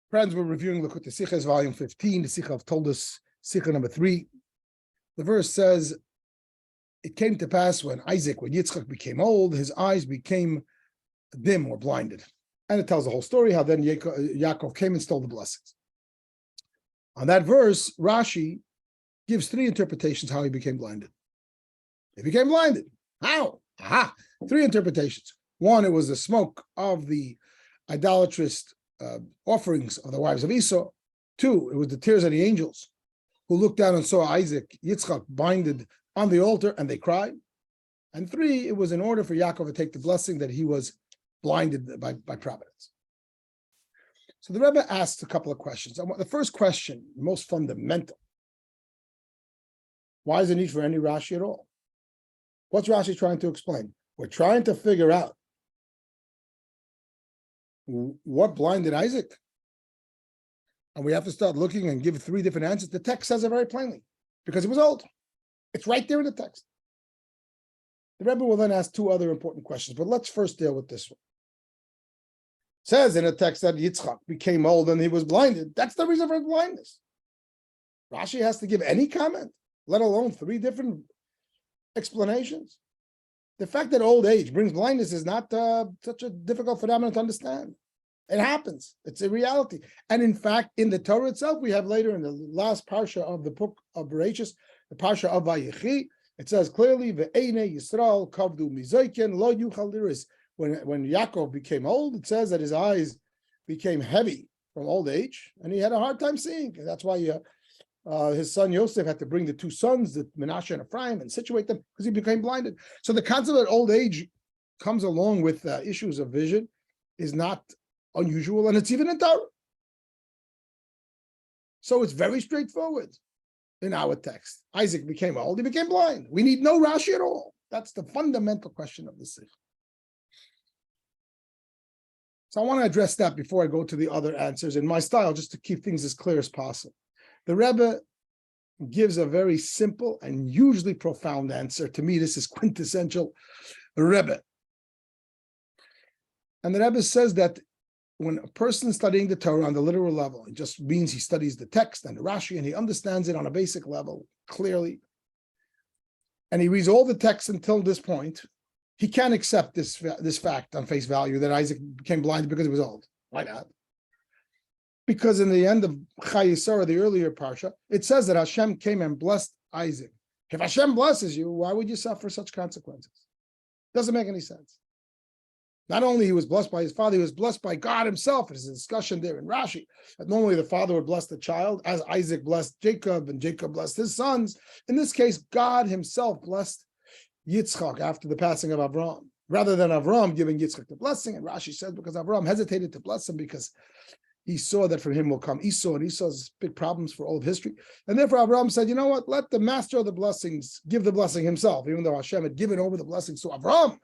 Friends, we're reviewing Likutei Sichas, volume 15, the Sicha of Toldos, Sicha number 3. The verse says, it came to pass when Yitzchak became old, his eyes became dim or blinded. And it tells the whole story, how then Yaakov came and stole the blessings. On that verse, Rashi gives 3 interpretations how he became blinded. He became blinded. How? Aha! 3 interpretations. 1, it was the smoke of the idolatrous offerings of the wives of Esau. 2, it was the tears of the angels who looked down and saw Yitzchak binded on the altar and they cried. And 3, it was in order for Yaakov to take the blessing that he was blinded by providence. So the Rebbe asked a couple of questions. The first question, the most fundamental, why is there need for any Rashi at all? What's Rashi trying to explain? We're trying to figure out what blinded Isaac. And we have to start looking and give 3 different answers. The text says it very plainly, because he was old. It's right there in the text. The Rebbe will then ask 2 other important questions, but let's first deal with this one. It says in the text that Yitzchak became old and he was blinded. That's the reason for his blindness. Rashi has to give any comment, let alone 3 different explanations. The fact that old age brings blindness is not such a difficult phenomenon to understand. It happens. It's a reality. And in fact, in the Torah itself, we have later in the last parsha of the book of Bereshis, the parsha of Vayechi, it says clearly, "Ve'einei Yisrael kavdu mizoyken lo yuchal liris." When Yaakov became old, it says that his eyes became heavy from old age, and he had a hard time seeing. And that's why his son Yosef had to bring the 2 sons, the Menashe and Ephraim, and situate them because he became blinded. So the concept that old age comes along with issues of vision is not unusual, and it's even in Torah. So it's very straightforward in our text. Isaac became old, he became blind. We need no Rashi at all. That's the fundamental question of the Sicha. So I want to address that before I go to the other answers in my style, just to keep things as clear as possible. The Rebbe gives a very simple and usually profound answer. To me, this is quintessential Rebbe. And the Rebbe says that when a person is studying the Torah on the literal level, it just means he studies the text and the Rashi, and he understands it on a basic level clearly. And he reads all the texts until this point. He can't accept this fact on face value that Isaac became blind because he was old. Why not? Because in the end of Chayisara, the earlier parsha, it says that Hashem came and blessed Isaac. If Hashem blesses you, why would you suffer such consequences? Doesn't make any sense. Not only he was blessed by his father, he was blessed by God himself. There's a discussion there in Rashi that normally the father would bless the child, as Isaac blessed Jacob and Jacob blessed his sons. In this case, God himself blessed Yitzchak after the passing of Avraham, rather than Avraham giving Yitzchak the blessing. And Rashi says because Avraham hesitated to bless him because he saw that from him will come Esau, and Esau's big problems for all of history. And therefore Avraham said, you know what, let the master of the blessings give the blessing himself, even though Hashem had given over the blessings to Avraham.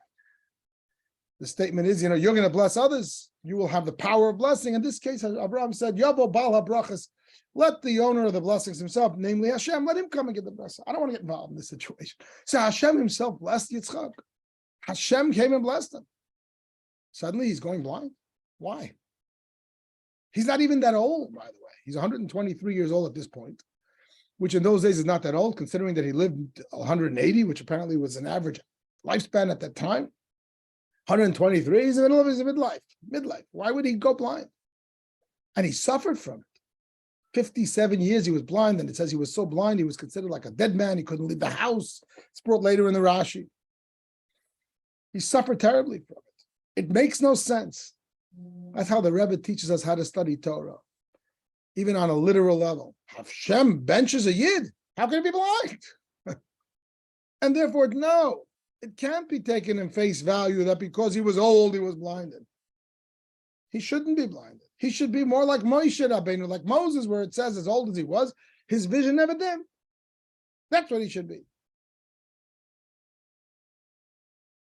The statement is, you're going to bless others, you will have the power of blessing. In this case, Avraham said, Yavo Baal HaBrachas, let the owner of the blessings himself, namely Hashem, let him come and get the blessing. I don't want to get involved in this situation. So Hashem himself blessed Yitzchak. Hashem came and blessed him. Suddenly he's going blind. Why? He's not even that old, by the way. He's 123 years old at this point, which in those days is not that old, considering that he lived 180, which apparently was an average lifespan at that time. 123, he's in the middle of his midlife. Why would he go blind? And he suffered from it. 57 years he was blind, and it says he was so blind he was considered like a dead man. He couldn't leave the house. It's brought later in the Rashi. He suffered terribly from it. It makes no sense. That's how the Rebbe teaches us how to study Torah, even on a literal level. Hashem benches a Yid. How can he be blind? And therefore, no, it can't be taken in face value that because he was old, he was blinded. He shouldn't be blinded. He should be more like Moshe Rabbeinu, like Moses, where it says as old as he was, his vision never dimmed. That's what he should be.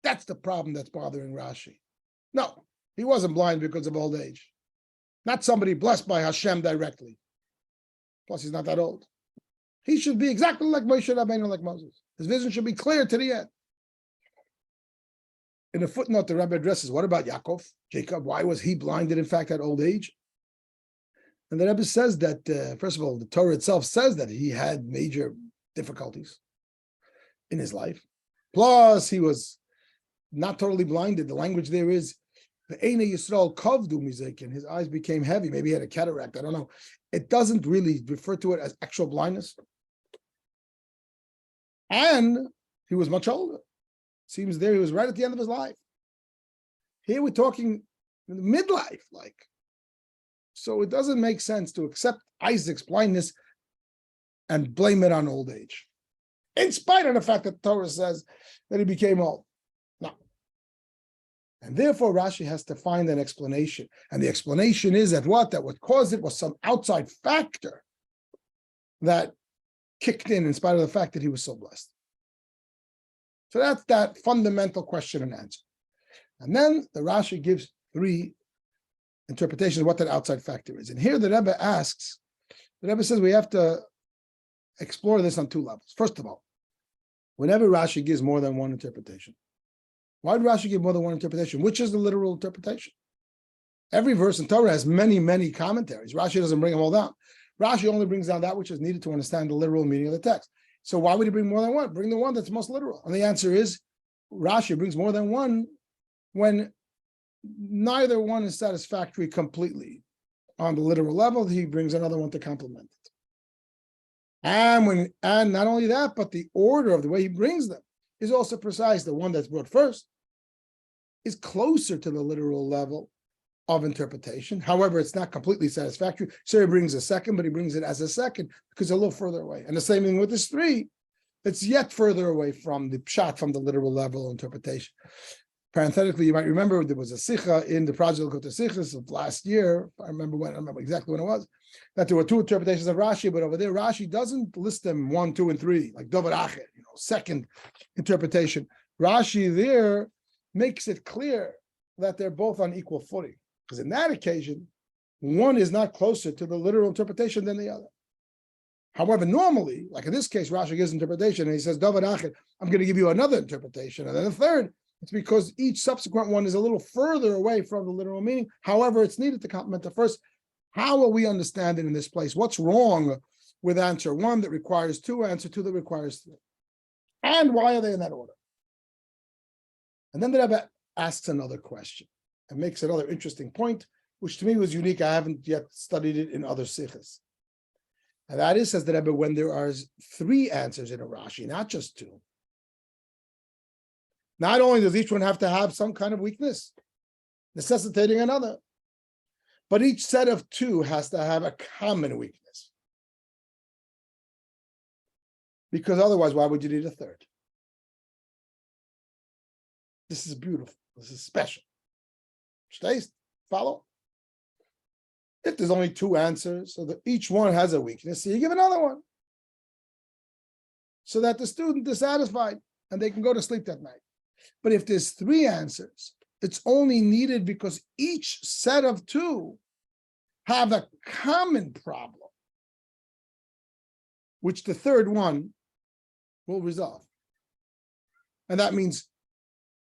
That's the problem that's bothering Rashi. No, he wasn't blind because of old age. Not somebody blessed by Hashem directly. Plus, he's not that old. He should be exactly like Moshe Rabbeinu, like Moses. His vision should be clear to the end. In a footnote, the Rabbi addresses, what about Yaakov, Jacob? Why was he blinded, in fact, at old age? And the Rebbe says that, first of all, the Torah itself says that he had major difficulties in his life. Plus, he was not totally blinded. The language there is, the Eine Yisrael Kavdu Mizik, and his eyes became heavy. Maybe he had a cataract. I don't know. It doesn't really refer to it as actual blindness. And he was much older. Seems there he was right at the end of his life. Here we're talking midlife, like. So it doesn't make sense to accept Isaac's blindness and blame it on old age, in spite of the fact that the Torah says that he became old. No. And therefore Rashi has to find an explanation. And the explanation is that what caused it was some outside factor that kicked in spite of the fact that he was so blessed. So that's that fundamental question and answer. And then the Rashi gives three interpretations of what that outside factor is. And here the Rebbe asks, the Rebbe says we have to explore this on two levels. First of all, whenever Rashi gives more than one interpretation, why did Rashi give more than one interpretation? Which is the literal interpretation? Every verse in Torah has many, many commentaries. Rashi doesn't bring them all down. Rashi only brings down that which is needed to understand the literal meaning of the text. So why would he bring more than one? Bring the one that's most literal. And the answer is Rashi brings more than one when neither one is satisfactory completely on the literal level. He brings another one to complement it. And not only that, but the order of the way he brings them is also precise. The one that's brought first is closer to the literal level of interpretation. However, it's not completely satisfactory. So he brings a second, but he brings it as a second because a little further away. And the same thing with this three. It's yet further away from the pshat, from the literal level of interpretation. Parenthetically, you might remember there was a Sicha in the project of the Sichas of last year. I remember exactly when it was, that there were two interpretations of Rashi, but over there, Rashi doesn't list them 1, 2, and 3, like Dover Achet, second interpretation. Rashi there makes it clear that they're both on equal footing, because in that occasion, one is not closer to the literal interpretation than the other. However, normally, like in this case, Rashi gives interpretation, and he says, Dover Achet, I'm going to give you another interpretation, and then a third. It's because each subsequent one is a little further away from the literal meaning. However, it's needed to complement the first. How will we understand it in this place? What's wrong with answer 1 that requires 2, answer 2 that requires 3? And why are they in that order? And then the Rebbe asks another question and makes another interesting point, which to me was unique. I haven't yet studied it in other sichas. And that is, says the Rebbe, when there are 3 answers in a Rashi, not just 2. Not only does each one have to have some kind of weakness, necessitating another, but each set of 2 has to have a common weakness. Because otherwise, why would you need a third? This is beautiful. This is special. Stays, follow? If there's only 2 answers, so that each one has a weakness, so you give another one. So that the student is satisfied and they can go to sleep that night. But if there's 3 answers, it's only needed because each set of 2 have a common problem, which the third one will resolve. And that means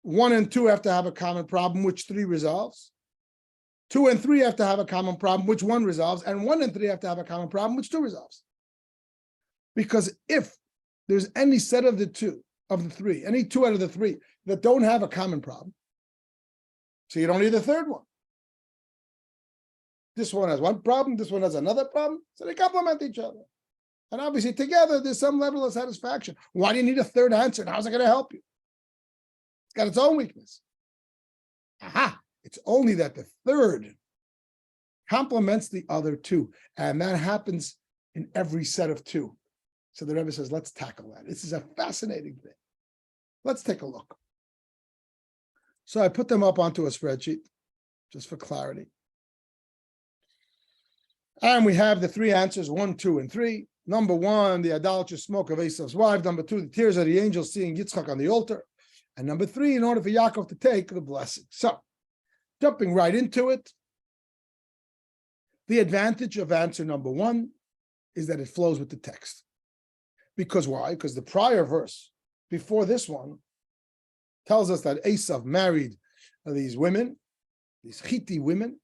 1 and 2 have to have a common problem, which 3 resolves. 2 and 3 have to have a common problem, which 1 resolves. And 1 and 3 have to have a common problem, which 2 resolves. Because if there's any set of the 3, any 2 out of the 3 that don't have a common problem, so you don't need a third one. This one has one problem, this one has another problem, so they complement each other. And obviously together, there's some level of satisfaction. Why do you need a third answer? And how's it going to help you? It's got its own weakness. Aha! It's only that the third complements the other 2. And that happens in every set of 2. So the Rebbe says, let's tackle that. This is a fascinating thing. Let's take a look. So I put them up onto a spreadsheet, just for clarity. And we have the 3 answers, 1, 2, and 3. Number 1, the idolatrous smoke of Esau's wife. Number 2, the tears of the angels seeing Yitzchak on the altar. And number 3, in order for Yaakov to take the blessing. So, jumping right into it, the advantage of answer number 1 is that it flows with the text. Because why? Because the prior verse before this one tells us that Esau married these women, these Chiti women,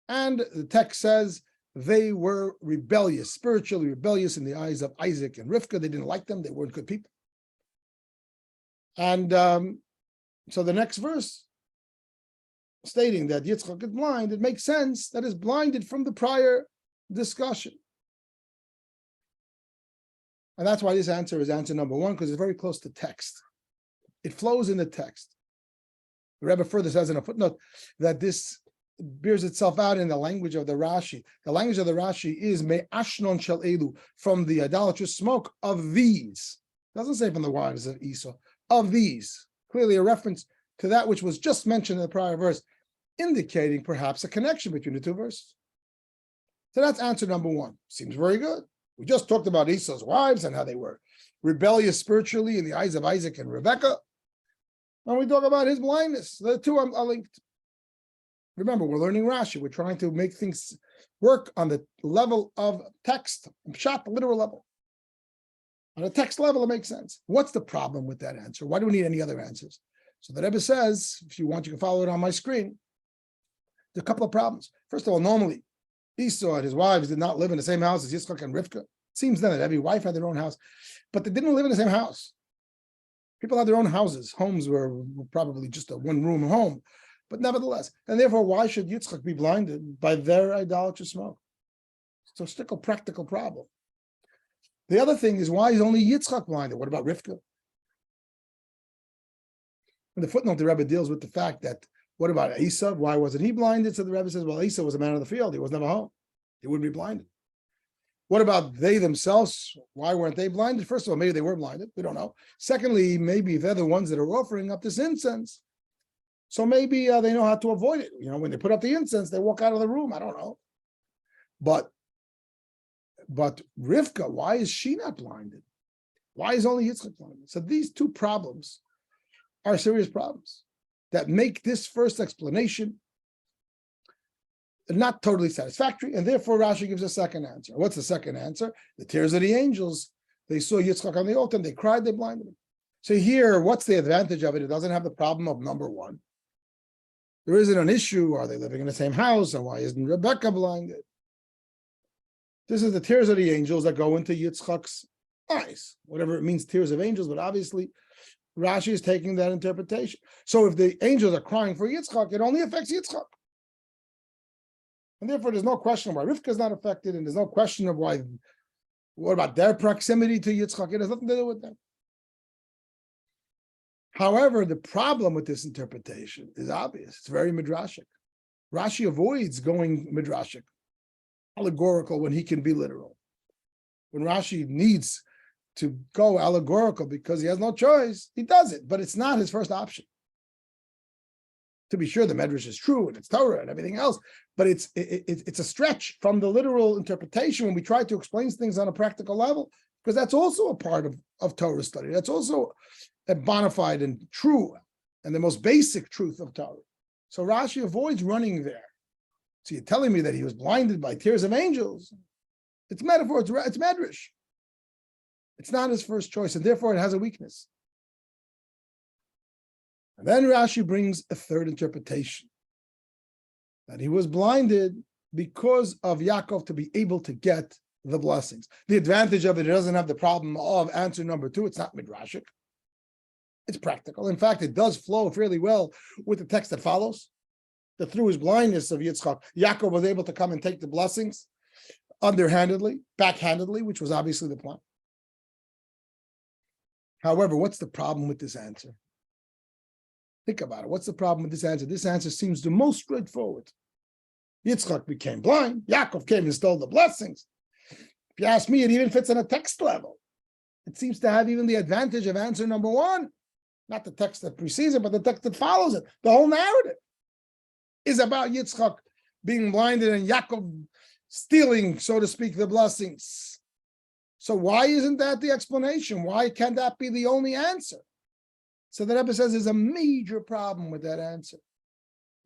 and the text says they were rebellious, spiritually rebellious in the eyes of Isaac and Rivka. They didn't like them. They weren't good people. And so the next verse, stating that Yitzchak is blind, it makes sense that is blinded from the prior discussion. And that's why this answer is answer number one, because it's very close to text. It flows in the text. The Rebbe further says in a footnote that this bears itself out in the language of the Rashi. The language of the Rashi is me'ashnon shel elu, from the idolatrous smoke of these. It doesn't say from the wives of Esau, of these. Clearly a reference to that which was just mentioned in the prior verse, indicating perhaps a connection between the two verses. So that's answer number one. Seems very good. We just talked about Esau's wives and how they were rebellious spiritually in the eyes of Isaac and Rebekah. And we talk about his blindness. The two are linked. Remember, we're learning Rashi. We're trying to make things work on the level of text, shot the literal level. On a text level, it makes sense. What's the problem with that answer? Why do we need any other answers? So the Rebbe says, if you want, you can follow it on my screen. There are a couple of problems. First of all, normally, Esau and his wives did not live in the same house as Yitzchak and Rivka. It seems then that every wife had their own house, but they didn't live in the same house. People had their own houses. Homes were probably just a one-room home, but nevertheless. And therefore, why should Yitzchak be blinded by their idolatrous smoke? So it's still a practical problem. The other thing is, why is only Yitzchak blinded? What about Rivka? In the footnote, the Rebbe deals with the fact that, what about Esau? Why wasn't he blinded? So the Rebbe says, well, Esau was a man of the field. He was never home. He wouldn't be blinded. What about they themselves? Why weren't they blinded? First of all, maybe they were blinded. We don't know. Secondly, maybe they're the ones that are offering up this incense. So maybe they know how to avoid it. You know, when they put up the incense, they walk out of the room. I don't know. But Rivka, why is she not blinded? Why is only Yitzchak blinded? So these two problems are serious problems that make this first explanation not totally satisfactory, and therefore Rashi gives a second answer. What's the second answer? The tears of the angels. They saw Yitzchak on the altar, and they cried, they blinded him. So here, what's the advantage of it? It doesn't have the problem of number one. There isn't an issue. Are they living in the same house? And why isn't Rebekah blinded? This is the tears of the angels that go into Yitzchak's eyes, whatever it means, tears of angels, but obviously Rashi is taking that interpretation. So if the angels are crying for Yitzchak, it only affects Yitzchak. And therefore, there's no question why Rivka is not affected, and there's no question of why, what about their proximity to Yitzchak? It has nothing to do with them. However, the problem with this interpretation is obvious. It's very midrashic. Rashi avoids going midrashic, allegorical, when he can be literal. When Rashi needs to go allegorical because he has no choice, he does it, but it's not his first option. To be sure, the Medrash is true and it's Torah and everything else, but it's a stretch from the literal interpretation when we try to explain things on a practical level, because that's also a part of Torah study. That's also a bona fide and true and the most basic truth of Torah. So Rashi avoids running there. So you're telling me that he was blinded by tears of angels? It's metaphor, it's Medrash. It's not his first choice, and therefore it has a weakness. And then Rashi brings a third interpretation, that he was blinded because of Yaakov to be able to get the blessings. The advantage of it doesn't have the problem of answer number two. It's not midrashic. It's practical. In fact, it does flow fairly well with the text that follows, that through his blindness of Yitzchak, Yaakov was able to come and take the blessings underhandedly, backhandedly, which was obviously the plan. However, what's the problem with this answer? Think about it. What's the problem with this answer? This answer seems the most straightforward. Yitzchak became blind. Yaakov came and stole the blessings. If you ask me, it even fits on a text level. It seems to have even the advantage of answer number one. Not the text that precedes it, but the text that follows it. The whole narrative is about Yitzchak being blinded and Yaakov stealing, so to speak, the blessings. So why isn't that the explanation? Why can't that be the only answer? So the Rebbe says there's a major problem with that answer.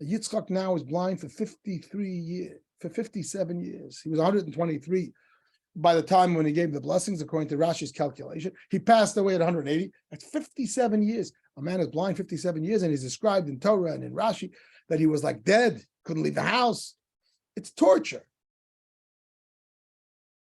Yitzchak now is blind for 53 years, for 57 years. He was 123 by the time when he gave the blessings, according to Rashi's calculation. He passed away at 180. That's 57 years. A man is blind 57 years, and he's described in Torah and in Rashi that he was like dead, couldn't leave the house. It's torture.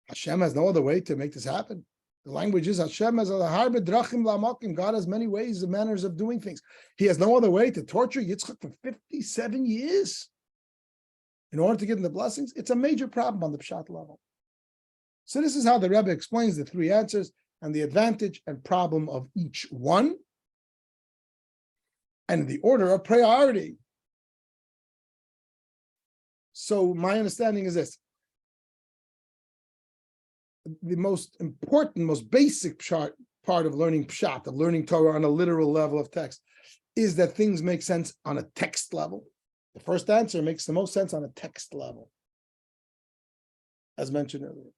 Hashem has no other way to make this happen. The language is Hashem has harbe drachim la'makim. God has many ways and manners of doing things. He has no other way to torture Yitzchak for 57 years in order to give him the blessings. It's a major problem on the Pshat level. So this is how the Rebbe explains the three answers and the advantage and problem of each one, and the order of priority. So my understanding is this. The most important, most basic part of learning Pshat, of learning Torah on a literal level of text, is that things make sense on a text level. The first answer makes the most sense on a text level, as mentioned earlier.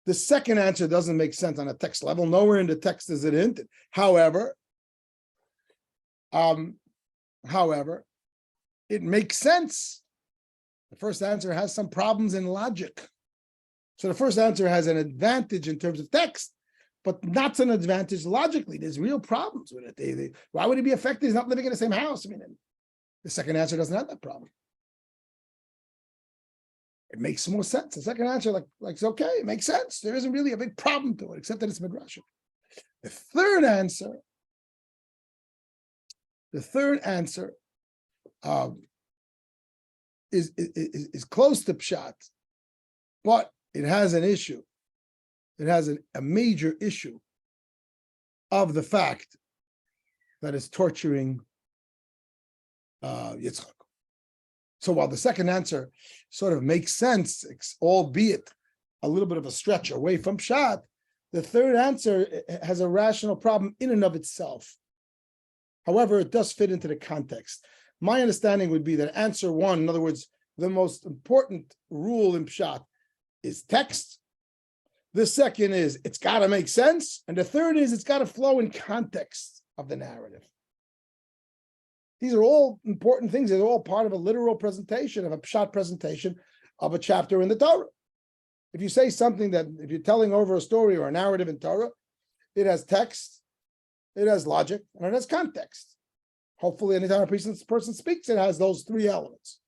The second answer doesn't make sense on a text level. Nowhere in the text is it hinted. However, it makes sense. The first answer has some problems in logic. So the first answer has an advantage in terms of text, but not an advantage logically. There's real problems with it. Why would he be affected? He's not living in the same house. I mean, the second answer doesn't have that problem. It makes more sense. The second answer, like it's okay, it makes sense. There isn't really a big problem to it, except that it's midrash. The third answer is close to Pshat, but it has an issue. It has a major issue of the fact that it's torturing Yitzchak. So while the second answer sort of makes sense, albeit a little bit of a stretch away from Pshat, the third answer has a rational problem in and of itself. However, it does fit into the context. My understanding would be that answer one, in other words, the most important rule in Pshat is text. The second is it's got to make sense. And the third is it's got to flow in context of the narrative. These are all important things. They're all part of a literal presentation, of a Pshat presentation of a chapter in the Torah. If you say something that, if you're telling over a story or a narrative in Torah, it has text, it has logic, and it has context. Hopefully, anytime a person speaks, it has those three elements.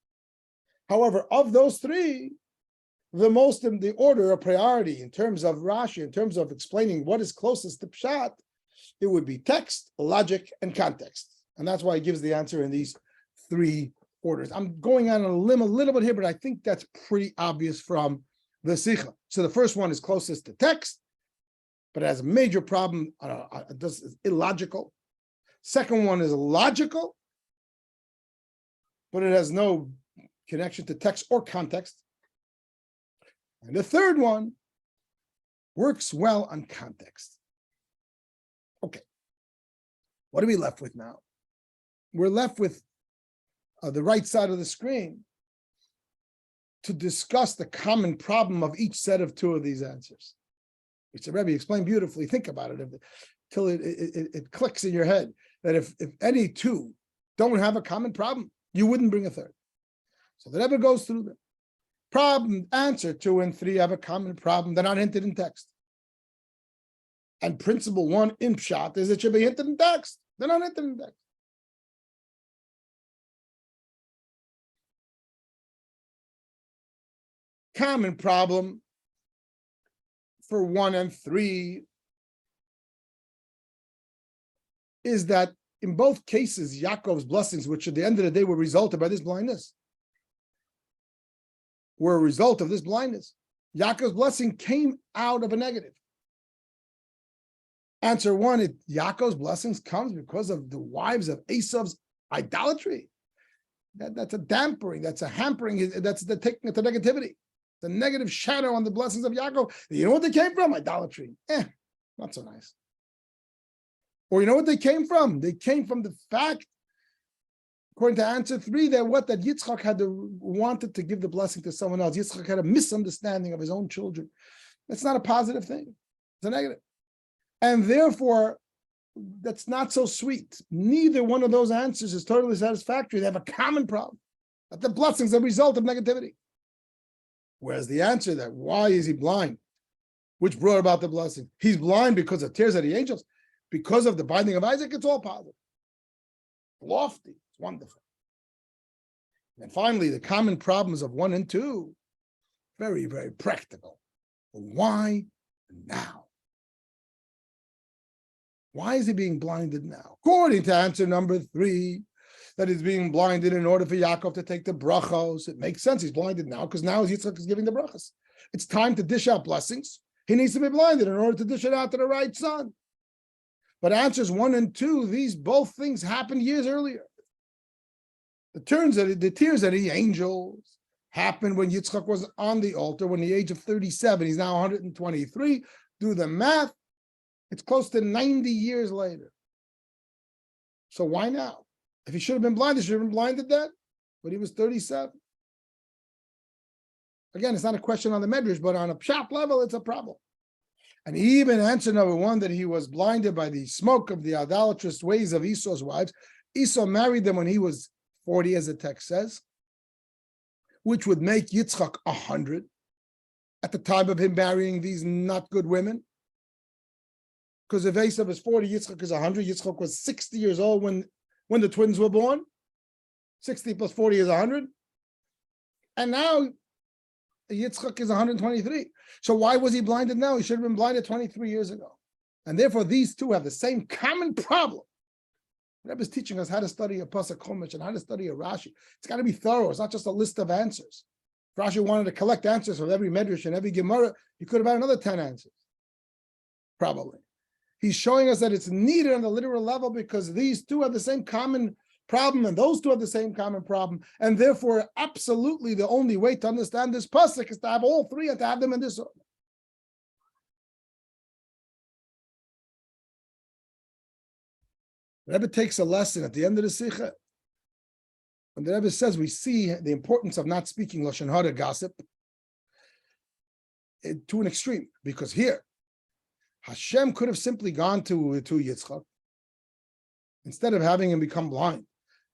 However, of those three, the order of priority in terms of Rashi, in terms of explaining what is closest to Pshat, it would be text, logic, and context. And that's why he gives the answer in these three orders. I'm going on a limb a little bit here, but I think that's pretty obvious from the Sicha. So the first one is closest to text, but it has a major problem. It's illogical. Second one is logical, but it has no connection to text or context. And the third one works well on context. Okay. What are we left with now? We're left with the right side of the screen to discuss the common problem of each set of two of these answers, which the Rabbi explained beautifully. Think about it till it clicks in your head that if any two don't have a common problem, you wouldn't bring a third. So the Rebbe goes through them. Problem, answer 2 and 3 have a common problem. They're not hinted in text. And principle 1 in Pshat is it should be hinted in text. They're not hinted in text. Common problem for 1 and 3 is that in both cases, Yaakov's blessings, which at the end of the day were resulted by this blindness, were a result of this blindness. Yaakov's blessing came out of a negative. Answer 1, Yaakov's blessings comes because of the wives of Esav's idolatry. That's a dampering, that's a hampering, that's the taking it to negativity. The negative shadow on the blessings of Yaakov. You know what they came from? Idolatry. Not so nice. Or you know what they came from? They came from the fact, according to answer 3, that Yitzchak wanted to give the blessing to someone else. Yitzchak had a misunderstanding of his own children. That's not a positive thing. It's a negative. And therefore, that's not so sweet. Neither one of those answers is totally satisfactory. They have a common problem, that the blessings are a result of negativity. Whereas the answer that why is he blind, which brought about the blessing? He's blind because of tears of the angels, because of the binding of Isaac. It's all positive, lofty, it's wonderful. And finally, the common problems of 1 and 2 Very, very practical. Why now? Why is he being blinded now? According to answer number 3, that he's being blinded in order for Yaakov to take the brachos. It makes sense. He's blinded now because now Yitzchak is giving the brachos. It's time to dish out blessings. He needs to be blinded in order to dish it out to the right son. But answers 1 and 2, these both things happened years earlier. The tears of the angels happened when Yitzchak was on the altar, when the age of 37. He's now 123. Do the math. It's close to 90 years later. So why now? If he should have been blinded, he should have been blinded then, but he was 37. Again, it's not a question on the Medrash, but on a pshat level, it's a problem. And even answer number 1, that he was blinded by the smoke of the idolatrous ways of Esau's wives. Esau married them when he was 40, as the text says, which would make Yitzchak 100 at the time of him marrying these not good women. Because if Esau is 40, Yitzchak is 100. Yitzchak was 60 years old when the twins were born. 60 plus 40 is 100. And now Yitzchak is 123. So why was he blinded now? He should have been blinded 23 years ago. And therefore, these two have the same common problem. Rebbe is teaching us how to study a Pasuk Chumash and how to study a Rashi. It's got to be thorough. It's not just a list of answers. If Rashi wanted to collect answers from every Medrash and every Gemara, he could have had another 10 answers. Probably. He's showing us that it's needed on the literal level because these two have the same common problem and those two have the same common problem. And therefore, absolutely the only way to understand this pasuk is to have all three and to have them in this order. The Rebbe takes a lesson at the end of the Sicha. When the Rebbe says we see the importance of not speaking Lashon Hara, gossip, to an extreme, because here, Hashem could have simply gone to Yitzchak instead of having him become blind.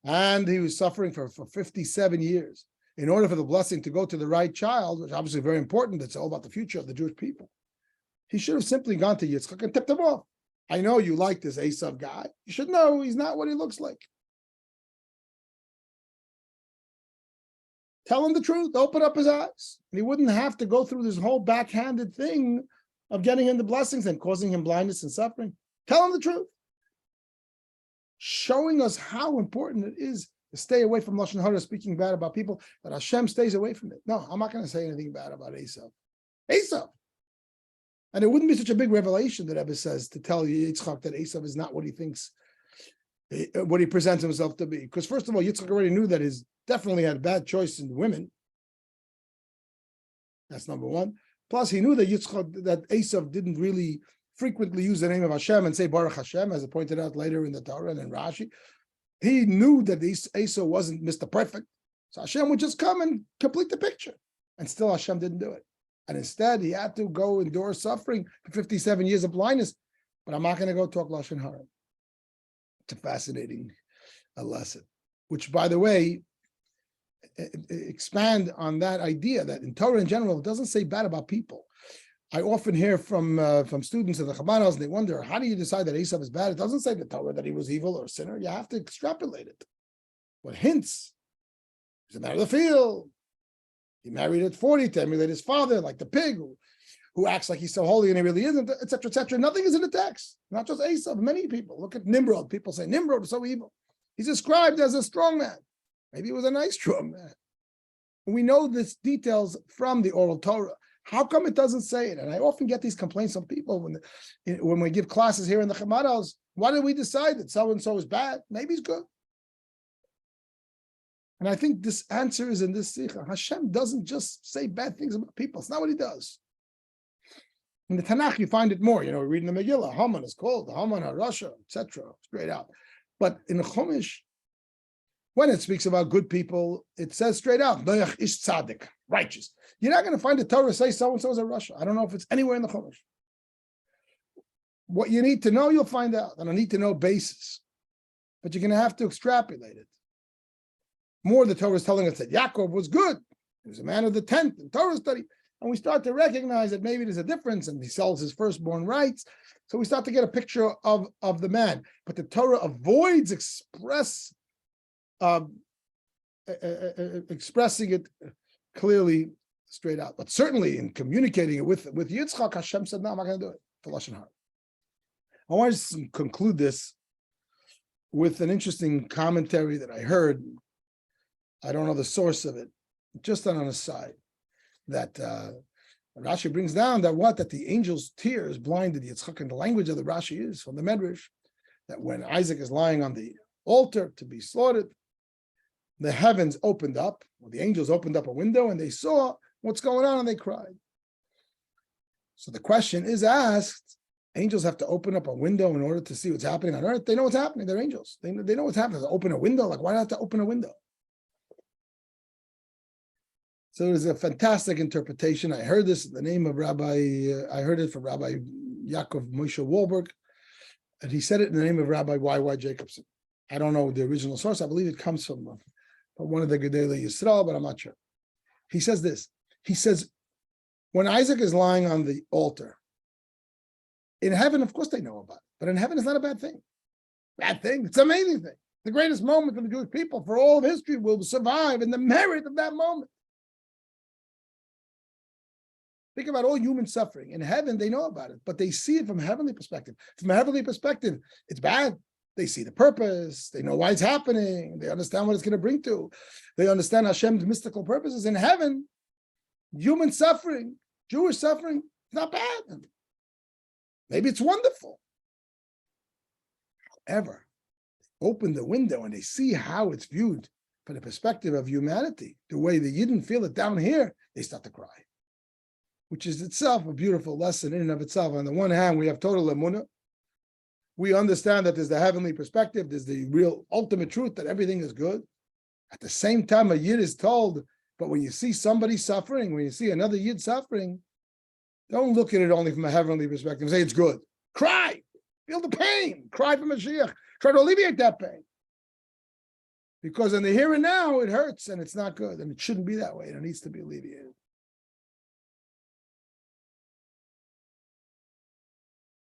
And he was suffering for 57 years in order for the blessing to go to the right child, which is obviously very important. It's all about the future of the Jewish people. He should have simply gone to Yitzchak and tipped him off. I know you like this Esav guy. You should know he's not what he looks like. Tell him the truth. Open up his eyes. And he wouldn't have to go through this whole backhanded thing of getting him the blessings and causing him blindness and suffering. Tell him the truth. Showing us how important it is to stay away from Lashon Hara, speaking bad about people, that Hashem stays away from it. No, I'm not going to say anything bad about Esav. Esav. And it wouldn't be such a big revelation that Rebbe says to tell Yitzchak that Esav is not what he thinks, what he presents himself to be. Because first of all, Yitzchak already knew that he's definitely had bad choice in women. That's number one. Plus, he knew that Esav didn't really frequently use the name of Hashem and say Baruch Hashem, as pointed out later in the Torah and in Rashi. He knew that Esav wasn't Mr. Perfect. So Hashem would just come and complete the picture. And still Hashem didn't do it. And instead, he had to go endure suffering for 57 years of blindness. But I'm not going to go talk Lashon Hara. It's a fascinating lesson, which, by the way, expand on that idea that in Torah in general, it doesn't say bad about people. I often hear from students of the Chabad house, and they wonder, how do you decide that Esav is bad? It doesn't say the Torah that he was evil or a sinner. You have to extrapolate it. What hints? He's a man of the field. He married at 40 to emulate his father, like the pig, who acts like he's so holy and he really isn't, etc., etc. Nothing is in the text. Not just Esav, many people. Look at Nimrod. People say Nimrod is so evil. He's described as a strong man. Maybe he was a nice strong man. We know these details from the oral Torah. How come it doesn't say it? And I often get these complaints from people when we give classes here in the Chabad house. Why did we decide that so-and-so is bad? Maybe he's good. And I think this answer is in this Sicha. Hashem doesn't just say bad things about people. It's not what he does. In the Tanakh, you find it more. We read in the Megillah, Haman is called, Haman HaRasha, etc., straight out. But in the Chumash, when it speaks about good people, it says straight out, Noach ish tzaddik, righteous. You're not going to find the Torah say so-and-so is a Rasha. I don't know if it's anywhere in the Chumash. What you need to know, you'll find out on a need-to-know basis. But you're going to have to extrapolate it. More, the Torah is telling us that Yaakov was good. He was a man of the tent in Torah study. And we start to recognize that maybe there's a difference and he sells his firstborn rights. So we start to get a picture of the man. But the Torah avoids expressing it clearly straight out. But certainly in communicating it with Yitzchak, Hashem said, no, I'm not going to do it for Lashon Hara. I want to conclude this with an interesting commentary that I heard. I don't know the source of it, just on an aside, that Rashi brings down that the angel's tears blinded Yitzchak, and the language of the Rashi is from the Medrash, that when Isaac is lying on the altar to be slaughtered, the heavens opened up, or the angels opened up a window, and they saw what's going on, and they cried. So the question is asked, angels have to open up a window in order to see what's happening on earth? They know what's happening. They're angels. They know what's happening. They open a window. Like, why not have to open a window? So it was a fantastic interpretation. I heard this in the name of Rabbi, I heard it from Rabbi Yaakov Moshe Wahlberg, and he said it in the name of Rabbi Y.Y. Jacobson. I don't know the original source. I believe it comes from one of the Gedolei Yisrael, but I'm not sure. He says this. He says, when Isaac is lying on the altar, in heaven, of course they know about it, but in heaven it's not a bad thing. Bad thing, it's an amazing thing. The greatest moment for the Jewish people for all of history will survive in the merit of that moment. Think about all human suffering. In heaven, they know about it, but they see it from a heavenly perspective. From a heavenly perspective, it's bad. They see the purpose. They know why it's happening. They understand what it's going to bring to. They understand Hashem's mystical purposes. In heaven, human suffering, Jewish suffering, is not bad. Maybe it's wonderful. However, open the window and they see how it's viewed from the perspective of humanity, the way the Yidden feel it down here, they start to cry, which is itself a beautiful lesson in and of itself. On the one hand, we have total emunah. We understand that there's the heavenly perspective, there's the real ultimate truth that everything is good. At the same time, a Yid is told, but when you see somebody suffering, when you see another Yid suffering, don't look at it only from a heavenly perspective and say it's good. Cry, feel the pain, cry for Mashiach, try to alleviate that pain. Because in the here and now, it hurts and it's not good, and it shouldn't be that way, and it needs to be alleviated.